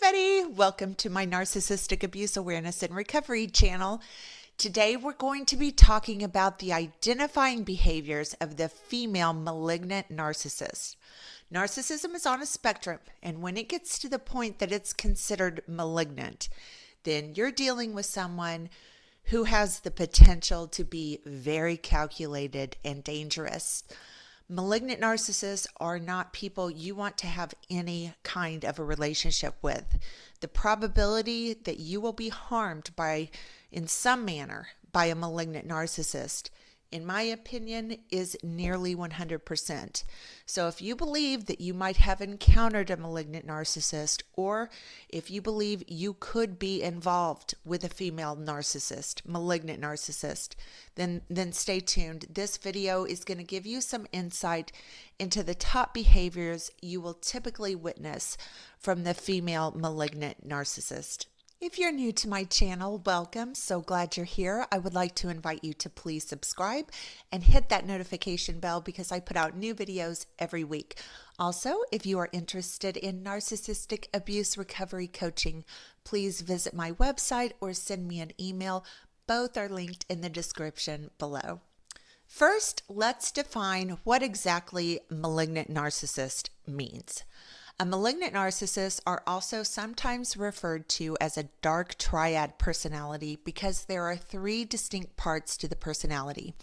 everybody. Welcome to my Narcissistic Abuse Awareness and Recovery channel. Today we're going to be talking about the identifying behaviors of the female malignant narcissist. Narcissism is on a spectrum, and when it gets to the point that it's considered malignant, then you're dealing with someone who has the potential to be very calculated and dangerous. Malignant narcissists are not people you want to have any kind of a relationship with. The probability that you will be harmed in some manner, by a malignant narcissist, in my opinion, is nearly 100%. So if you believe that you might have encountered a malignant narcissist, or if you believe you could be involved with a female narcissist, malignant narcissist, then stay tuned. This video is going to give you some insight into the top behaviors you will typically witness from the female malignant narcissist. If you're new to my channel, welcome. So glad you're here. I would like to invite you to please subscribe and hit that notification bell because I put out new videos every week. Also, if you are interested in narcissistic abuse recovery coaching, please visit my website or send me an email. Both are linked in the description below. First, let's define what exactly malignant narcissist means. A malignant narcissist are also sometimes referred to as a dark triad personality because there are three distinct parts to the personality.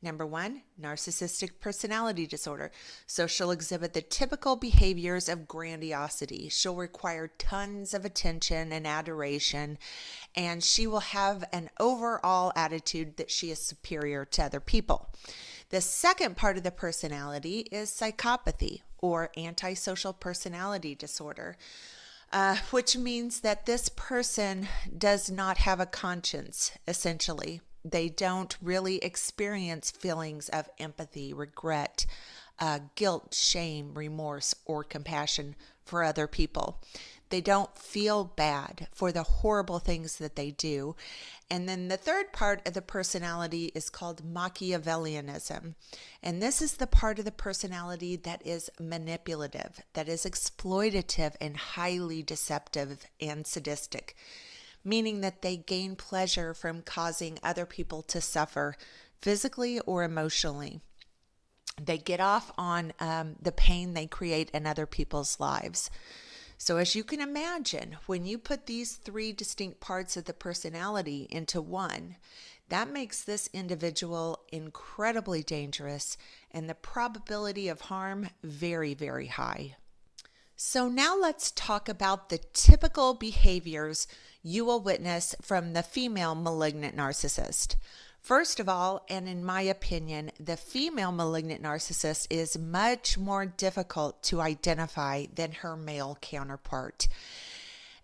Number one, narcissistic personality disorder. So she'll exhibit the typical behaviors of grandiosity. She'll require tons of attention and adoration, and she will have an overall attitude that she is superior to other people. The second part of the personality is psychopathy, or antisocial personality disorder, which means that this person does not have a conscience, essentially. They don't really experience feelings of empathy, regret, guilt, shame, remorse, or compassion for other people. They don't feel bad for the horrible things that they do. And then the third part of the personality is called Machiavellianism. And this is the part of the personality that is manipulative, that is exploitative and highly deceptive and sadistic, meaning that they gain pleasure from causing other people to suffer physically or emotionally. They get off on the pain they create in other people's lives. So as you can imagine, when you put these three distinct parts of the personality into one, that makes this individual incredibly dangerous and the probability of harm very, very high. So now let's talk about the typical behaviors you will witness from the female malignant narcissist. First of all, and in my opinion, the female malignant narcissist is much more difficult to identify than her male counterpart.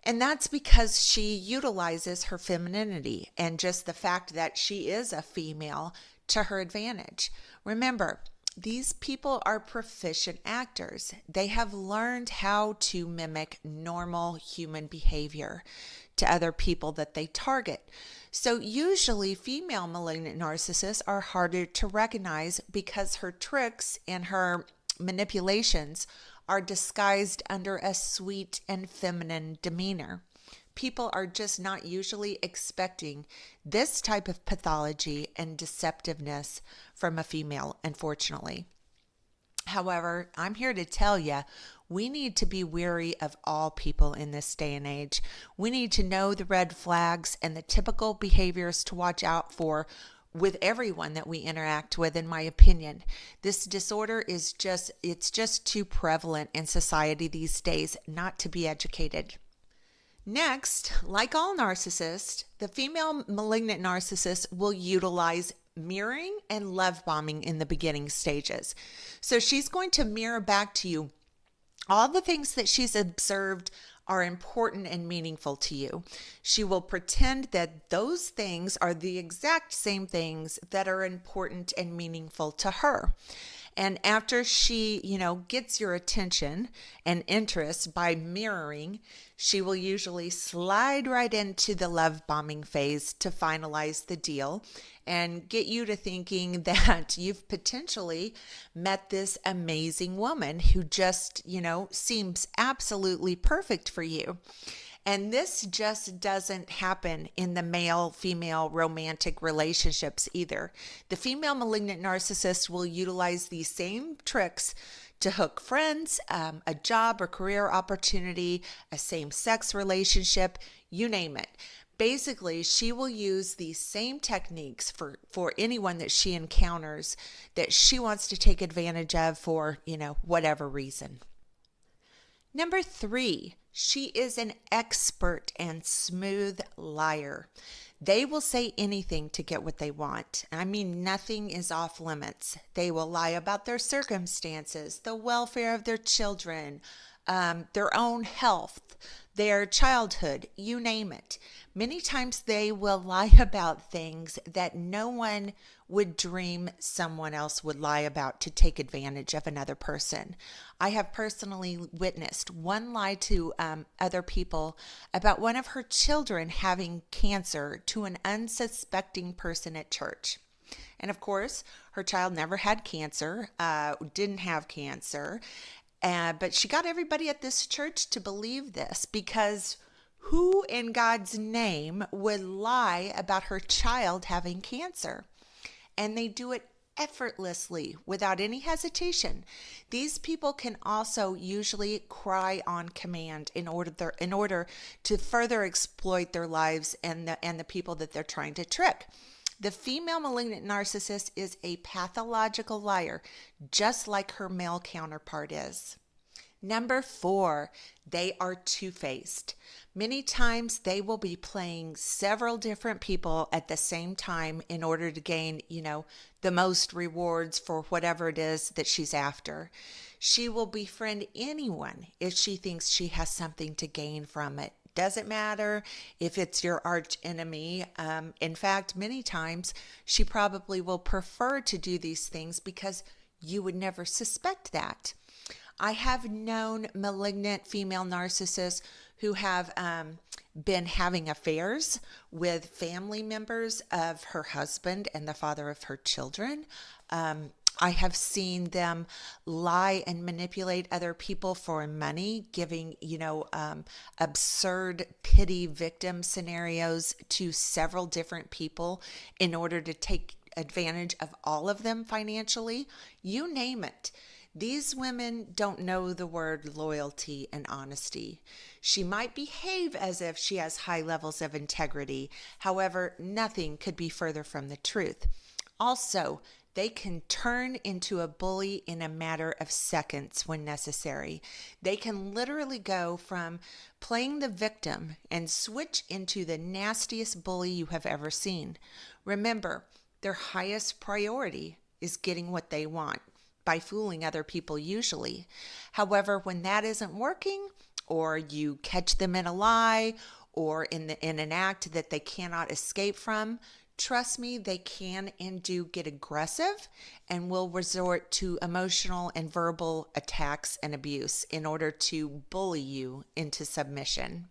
And that's because she utilizes her femininity and just the fact that she is a female to her advantage. Remember, these people are proficient actors. They have learned how to mimic normal human behavior to other people that they target. So usually female malignant narcissists are harder to recognize because her tricks and her manipulations are disguised under a sweet and feminine demeanor. People are just not usually expecting this type of pathology and deceptiveness from a female, unfortunately. However, I'm here to tell you, we need to be wary of all people in this day and age. We need to know the red flags and the typical behaviors to watch out for with everyone that we interact with, in my opinion. This disorder is just too prevalent in society these days not to be educated. Next, like all narcissists, the female malignant narcissist will utilize mirroring and love bombing in the beginning stages. So she's going to mirror back to you all the things that she's observed are important and meaningful to you. She will pretend that those things are the exact same things that are important and meaningful to her. And after she, gets your attention and interest by mirroring, she will usually slide right into the love bombing phase to finalize the deal and get you to thinking that you've potentially met this amazing woman who just, seems absolutely perfect for you. And this just doesn't happen in the male female romantic relationships either. The female malignant narcissist will utilize these same tricks to hook friends, a job or career opportunity, a same sex relationship, you name it. Basically, she will use these same techniques for anyone that she encounters that she wants to take advantage of for, whatever reason. Number 3, she is an expert and smooth liar. They will say anything to get what they want. I mean, nothing is off limits. They will lie about their circumstances, the welfare of their children, their own health, their childhood, you name it. Many times they will lie about things that no one would dream someone else would lie about to take advantage of another person. I have personally witnessed one lie to other people about one of her children having cancer to an unsuspecting person at church. And of course, her child never had cancer, didn't have cancer, but she got everybody at this church to believe this because who in God's name would lie about her child having cancer? And they do it effortlessly without any hesitation. These people can also usually cry on command in order to further exploit their lives and the people that they're trying to trick. The female malignant narcissist is a pathological liar, just like her male counterpart is. Number 4, they are two-faced. Many times they will be playing several different people at the same time in order to gain, the most rewards for whatever it is that she's after. She will befriend anyone if she thinks she has something to gain from it. Doesn't matter if it's your arch enemy. In fact, many times she probably will prefer to do these things because you would never suspect that. I have known malignant female narcissists who have been having affairs with family members of her husband and the father of her children. I have seen them lie and manipulate other people for money, giving, absurd pity victim scenarios to several different people in order to take advantage of all of them financially. You name it. These women don't know the word loyalty and honesty. She might behave as if she has high levels of integrity. However, nothing could be further from the truth. Also, they can turn into a bully in a matter of seconds when necessary. They can literally go from playing the victim and switch into the nastiest bully you have ever seen. Remember, their highest priority is getting what they want by fooling other people usually. However, when that isn't working, or you catch them in a lie or in an act that they cannot escape from, trust me, they can and do get aggressive and will resort to emotional and verbal attacks and abuse in order to bully you into submission.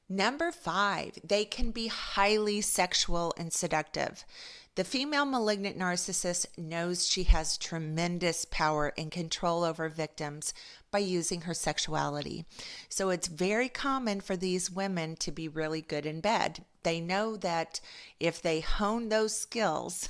Number 5, they can be highly sexual and seductive. The female malignant narcissist knows she has tremendous power and control over victims by using her sexuality. So it's very common for these women to be really good in bed. They know that if they hone those skills,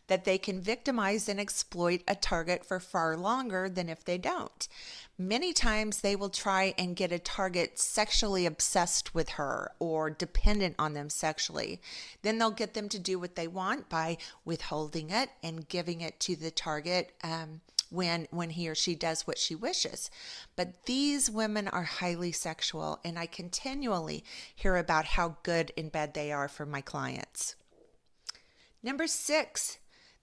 that they can victimize and exploit a target for far longer than if they don't. Many times they will try and get a target sexually obsessed with her or dependent on them sexually. Then they'll get them to do what they want by withholding it and giving it to the target when he or she does what she wishes. But these women are highly sexual, and I continually hear about how good in bed they are for my clients. Number 6,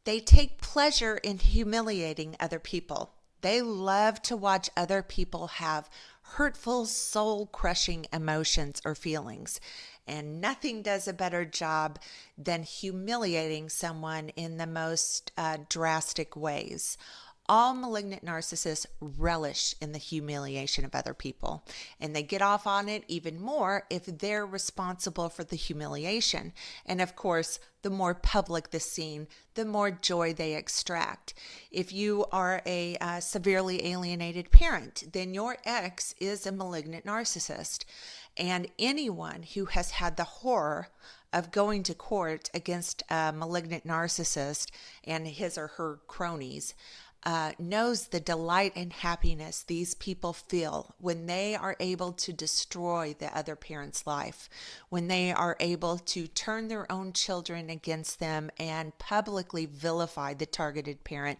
they take pleasure in humiliating other people. They love to watch other people have hurtful, soul-crushing emotions or feelings. And nothing does a better job than humiliating someone in the most drastic ways. All malignant narcissists relish in the humiliation of other people, and they get off on it even more if they're responsible for the humiliation. And of course, the more public the scene, the more joy they extract. If you are a severely alienated parent, then your ex is a malignant narcissist. And anyone who has had the horror of going to court against a malignant narcissist and his or her cronies knows the delight and happiness these people feel when they are able to destroy the other parent's life, when they are able to turn their own children against them and publicly vilify the targeted parent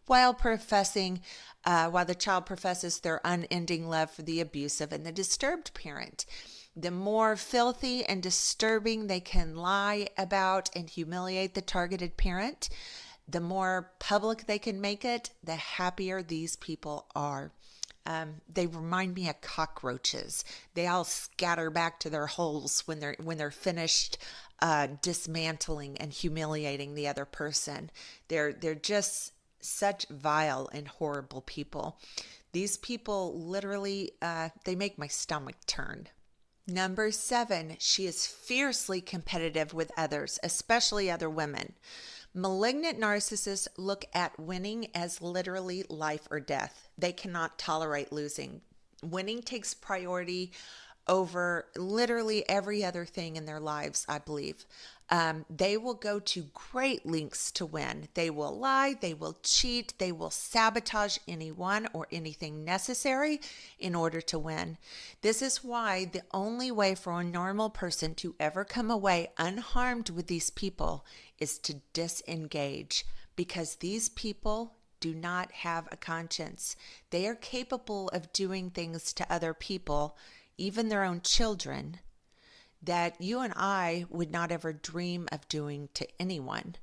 while the child professes their unending love for the abusive and the disturbed parent. The more filthy and disturbing they can lie about and humiliate the targeted parent, the more public they can make it, the happier these people are. They remind me of cockroaches. They all scatter back to their holes when they're finished dismantling and humiliating the other person. They're just such vile and horrible people. These people literally they make my stomach turn. Number 7, she is fiercely competitive with others, especially other women. Malignant narcissists look at winning as literally life or death. They cannot tolerate losing. Winning takes priority over literally every other thing in their lives, I believe. They will go to great lengths to win. They will lie, they will cheat, they will sabotage anyone or anything necessary in order to win. This is why the only way for a normal person to ever come away unharmed with these people is to disengage, because these people do not have a conscience. They are capable of doing things to other people, even their own children, that you and I would not ever dream of doing to anyone.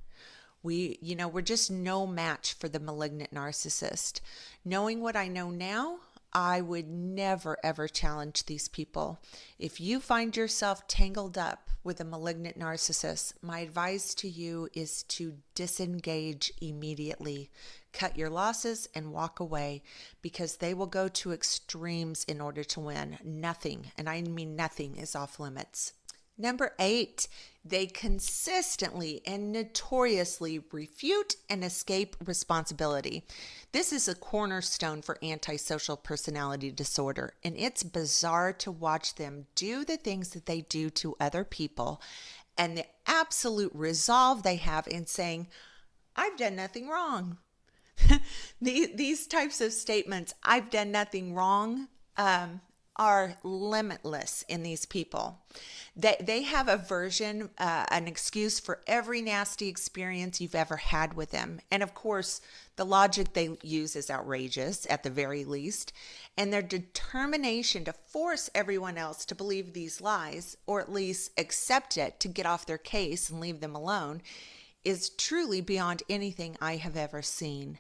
We're just no match for the malignant narcissist. Knowing what I know now, I would never ever challenge these people. If you find yourself tangled up with a malignant narcissist, my advice to you is to disengage immediately. Cut your losses and walk away, because they will go to extremes in order to win. Nothing, and I mean nothing, is off limits. Number 8, they consistently and notoriously refute and escape responsibility. This is a cornerstone for antisocial personality disorder, and it's bizarre to watch them do the things that they do to other people and the absolute resolve they have in saying, I've done nothing wrong. These types of statements, I've done nothing wrong, are limitless in these people. They have a version, an excuse for every nasty experience you've ever had with them. And of course, the logic they use is outrageous at the very least. And their determination to force everyone else to believe these lies, or at least accept it to get off their case and leave them alone, is truly beyond anything I have ever seen.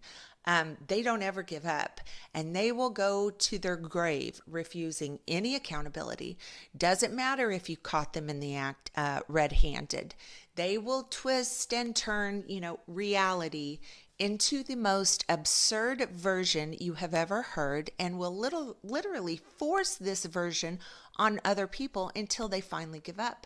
They don't ever give up, and they will go to their grave refusing any accountability. Doesn't matter if you caught them in the act red-handed. They will twist and turn, reality into the most absurd version you have ever heard, and will literally force this version on other people until they finally give up.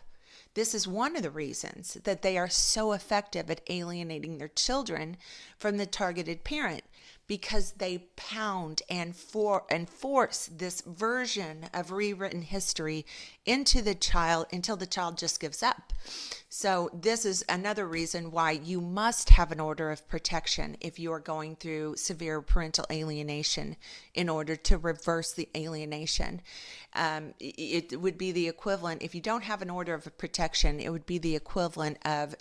This is one of the reasons that they are so effective at alienating their children from the targeted parent, because they pound and force this version of rewritten history into the child until the child just gives up. So this is another reason why you must have an order of protection if you are going through severe parental alienation in order to reverse the alienation. It would be the equivalent, if you don't have an order of protection, it would be the equivalent of,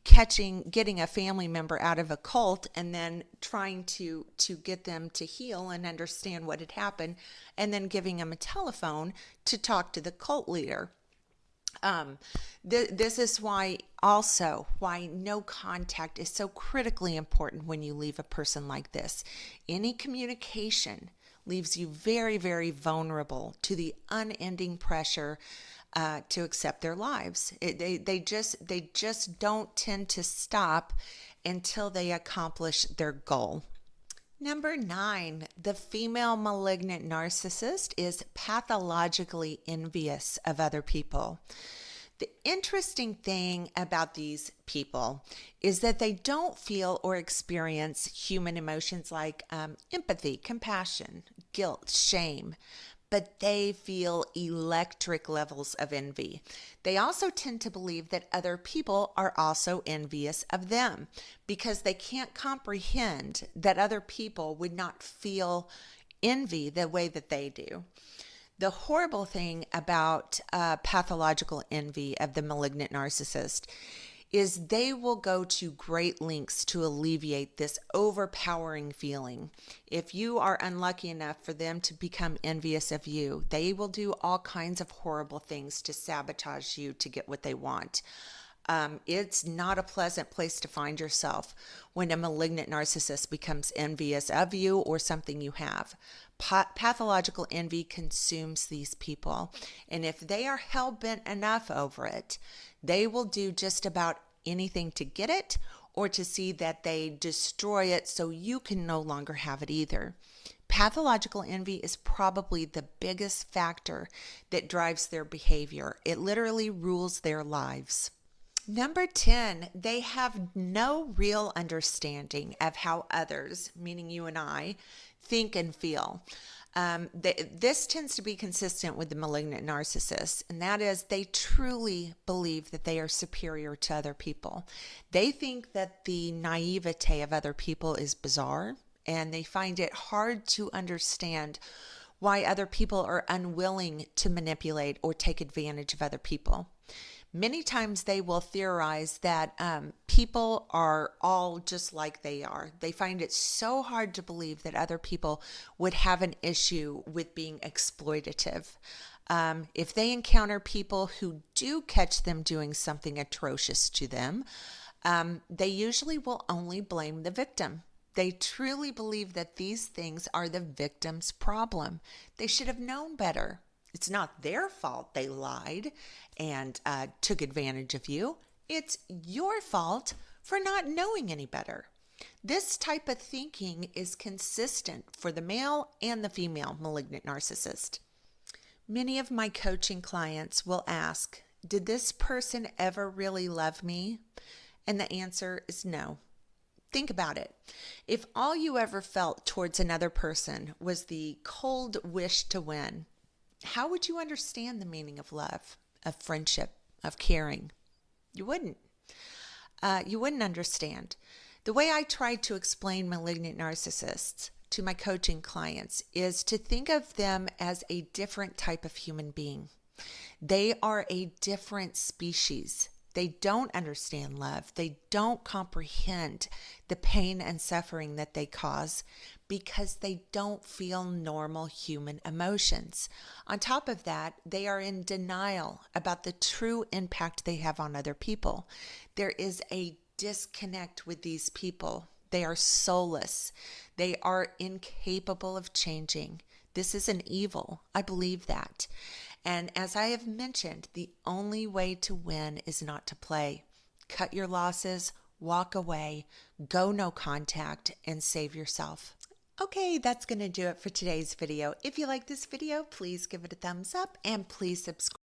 getting a family member out of a cult and then trying to get them to heal and understand what had happened, and then giving them a telephone to talk to the cult leader. This is why no contact is so critically important when you leave a person like this. Any communication leaves you very, very vulnerable to the unending pressure to accept their lives. They just don't tend to stop until they accomplish their goal. Number 9, the female malignant narcissist is pathologically envious of other people. The interesting thing about these people is that they don't feel or experience human emotions like empathy, compassion, guilt, shame, but they feel electric levels of envy. They also tend to believe that other people are also envious of them because they can't comprehend that other people would not feel envy the way that they do. The horrible thing about pathological envy of the malignant narcissist is they will go to great lengths to alleviate this overpowering feeling. If you are unlucky enough for them to become envious of you, they will do all kinds of horrible things to sabotage you to get what they want. It's not a pleasant place to find yourself when a malignant narcissist becomes envious of you or something you have. Pathological envy consumes these people, and if they are hell-bent enough over it, they will do just about anything to get it or to see that they destroy it so you can no longer have it either. Pathological envy is probably the biggest factor that drives their behavior. It literally rules their lives. Number 10, they have no real understanding of how others, meaning you and I, think and feel. This tends to be consistent with the malignant narcissists, and that is they truly believe that they are superior to other people. They think that the naivete of other people is bizarre, and they find it hard to understand why other people are unwilling to manipulate or take advantage of other people. Many times they will theorize that people are all just like they are. They find it so hard to believe that other people would have an issue with being exploitative. If they encounter people who do catch them doing something atrocious to them, they usually will only blame the victim. They truly believe that these things are the victim's problem. They should have known better. It's not their fault they lied and took advantage of you. It's your fault for not knowing any better. This type of thinking is consistent for the male and the female malignant narcissist. Many of my coaching clients will ask, did this person ever really love me? And the answer is no. Think about it. If all you ever felt towards another person was the cold wish to win, how would you understand the meaning of love, of friendship, of caring? You wouldn't. You wouldn't understand. The way I try to explain malignant narcissists to my coaching clients is to think of them as a different type of human being. They are a different species. They don't understand love. They don't comprehend the pain and suffering that they cause because they don't feel normal human emotions. On top of that, they are in denial about the true impact they have on other people. There is a disconnect with these people. They are soulless. They are incapable of changing. This is an evil. I believe that. And as I have mentioned, the only way to win is not to play. Cut your losses, walk away, go no contact, and save yourself. Okay, that's going to do it for today's video. If you like this video, please give it a thumbs up and please subscribe.